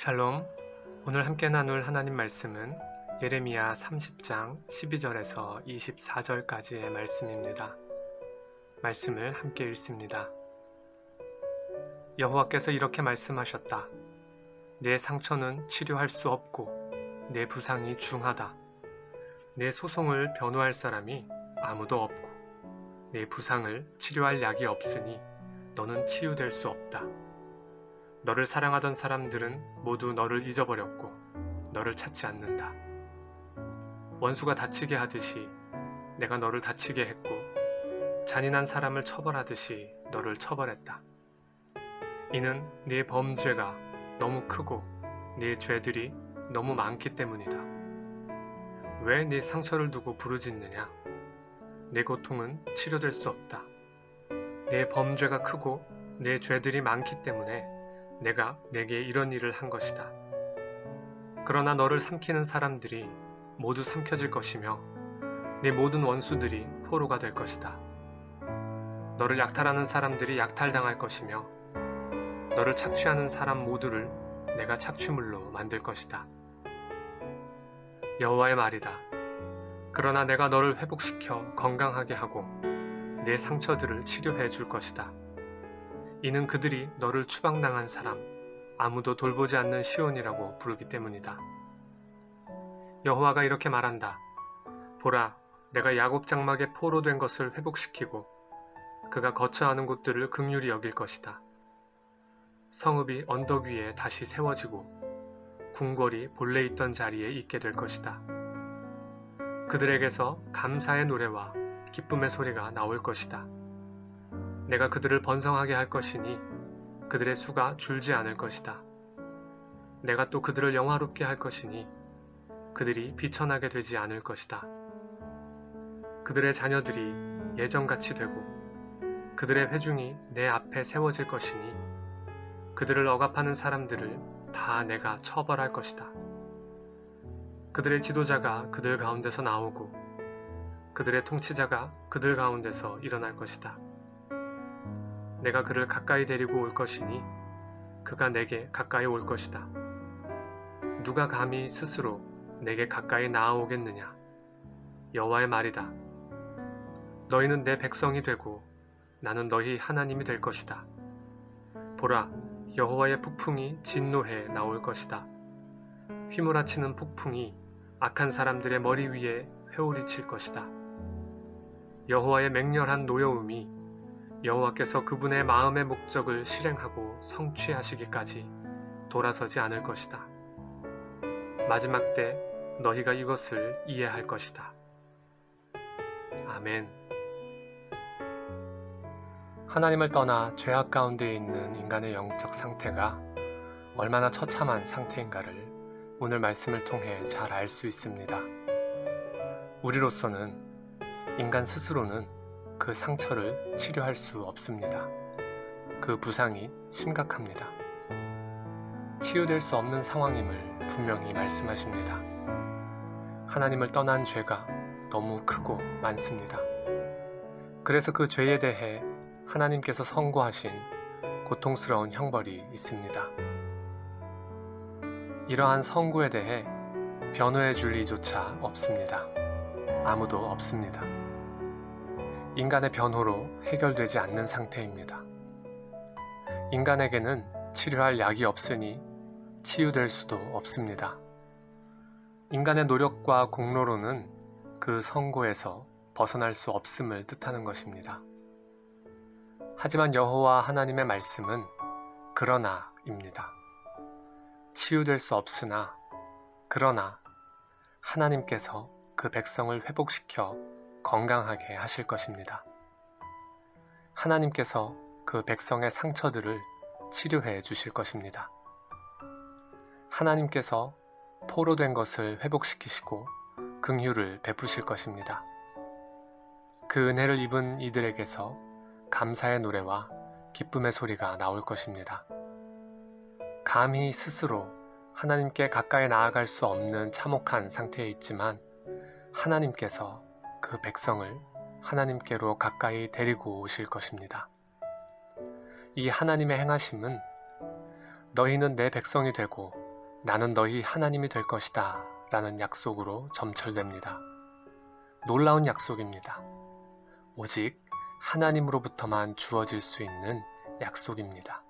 샬롬. 오늘 함께 나눌 하나님 말씀은 예레미야 30장 12절에서 24절까지의 말씀입니다. 말씀을 함께 읽습니다. 여호와께서 이렇게 말씀하셨다. 내 상처는 치료할 수 없고 내 부상이 중하다. 내 소송을 변호할 사람이 아무도 없고 내 부상을 치료할 약이 없으니 너는 치유될 수 없다. 너를 사랑하던 사람들은 모두 너를 잊어버렸고 너를 찾지 않는다. 원수가 다치게 하듯이 내가 너를 다치게 했고 잔인한 사람을 처벌하듯이 너를 처벌했다. 이는 네 범죄가 너무 크고 네 죄들이 너무 많기 때문이다. 왜 네 상처를 두고 부르짖느냐? 내 고통은 치료될 수 없다. 내 범죄가 크고 내 죄들이 많기 때문에 내가 내게 이런 일을 한 것이다. 그러나 너를 삼키는 사람들이 모두 삼켜질 것이며 내 모든 원수들이 포로가 될 것이다. 너를 약탈하는 사람들이 약탈당할 것이며 너를 착취하는 사람 모두를 내가 착취물로 만들 것이다. 여호와의 말이다. 그러나 내가 너를 회복시켜 건강하게 하고 내 상처들을 치료해 줄 것이다. 이는 그들이 너를 추방당한 사람, 아무도 돌보지 않는 시온이라고 부르기 때문이다. 여호와가 이렇게 말한다. 보라, 내가 야곱 장막에 포로된 것을 회복시키고 그가 거처하는 곳들을 긍휼히 여길 것이다. 성읍이 언덕 위에 다시 세워지고 궁궐이 본래 있던 자리에 있게 될 것이다. 그들에게서 감사의 노래와 기쁨의 소리가 나올 것이다. 내가 그들을 번성하게 할 것이니 그들의 수가 줄지 않을 것이다. 내가 또 그들을 영화롭게 할 것이니 그들이 비천하게 되지 않을 것이다. 그들의 자녀들이 예전같이 되고 그들의 회중이 내 앞에 세워질 것이니 그들을 억압하는 사람들을 다 내가 처벌할 것이다. 그들의 지도자가 그들 가운데서 나오고 그들의 통치자가 그들 가운데서 일어날 것이다. 내가 그를 가까이 데리고 올 것이니 그가 내게 가까이 올 것이다. 누가 감히 스스로 내게 가까이 나아오겠느냐? 여호와의 말이다. 너희는 내 백성이 되고 나는 너희 하나님이 될 것이다. 보라, 여호와의 폭풍이 진노해 나올 것이다. 휘몰아치는 폭풍이 악한 사람들의 머리 위에 회오리 칠 것이다. 여호와의 맹렬한 노여움이 여호와께서 그분의 마음의 목적을 실행하고 성취하시기까지 돌아서지 않을 것이다. 마지막 때 너희가 이것을 이해할 것이다. 아멘. 하나님을 떠나 죄악 가운데 있는 인간의 영적 상태가 얼마나 처참한 상태인가를 오늘 말씀을 통해 잘 알 수 있습니다. 우리로서는 인간 스스로는 그 상처를 치료할 수 없습니다. 그 부상이 심각합니다. 치유될 수 없는 상황임을 분명히 말씀하십니다. 하나님을 떠난 죄가 너무 크고 많습니다. 그래서 그 죄에 대해 하나님께서 선고하신 고통스러운 형벌이 있습니다. 이러한 선고에 대해 변호해 줄 이조차 없습니다. 아무도 없습니다. 인간의 변호로 해결되지 않는 상태입니다. 인간에게는 치료할 약이 없으니 치유될 수도 없습니다. 인간의 노력과 공로로는 그 선고에서 벗어날 수 없음을 뜻하는 것입니다. 하지만 여호와 하나님의 말씀은 그러나입니다. 치유될 수 없으나 그러나 하나님께서 그 백성을 회복시켜 건강하게 하실 것입니다. 하나님께서 그 백성의 상처들을 치료해 주실 것입니다. 하나님께서 포로된 것을 회복시키시고 긍휼을 베푸실 것입니다. 그 은혜를 입은 이들에게서 감사의 노래와 기쁨의 소리가 나올 것입니다. 감히 스스로 하나님께 가까이 나아갈 수 없는 참혹한 상태에 있지만 하나님께서 그 백성을 하나님께로 가까이 데리고 오실 것입니다. 이 하나님의 행하심은 너희는 내 백성이 되고 나는 너희 하나님이 될 것이다 라는 약속으로 점철됩니다. 놀라운 약속입니다. 오직 하나님으로부터만 주어질 수 있는 약속입니다.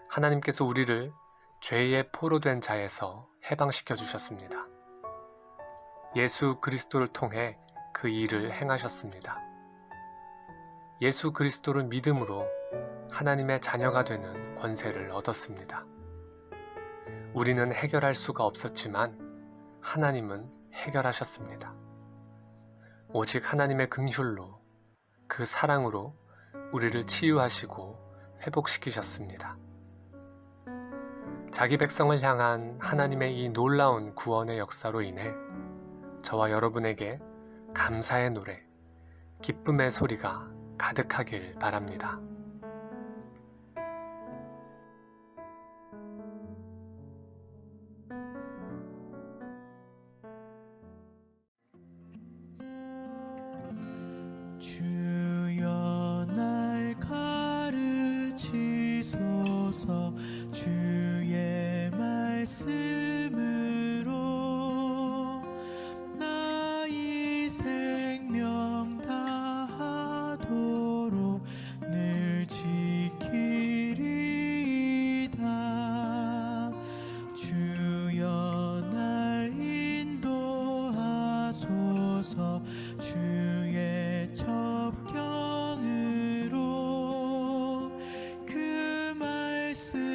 하나님께서 우리를 죄의 포로된 자에서 해방시켜 주셨습니다. 예수 그리스도를 통해 그 일을 행하셨습니다. 예수 그리스도를 믿음으로 하나님의 자녀가 되는 권세를 얻었습니다. 우리는 해결할 수가 없었지만 하나님은 해결하셨습니다. 오직 하나님의 긍휼로 그 사랑으로 우리를 치유하시고 회복시키셨습니다. 자기 백성을 향한 하나님의 이 놀라운 구원의 역사로 인해 저와 여러분에게 감사의 노래, 기쁨의 소리가 가득하길 바랍니다. 주여 날 가르치소서 주의 말씀으로 나 이 생명 다하도록 늘 지키리이다. 주여 날 인도하소서 주의 첩경으로 그 말씀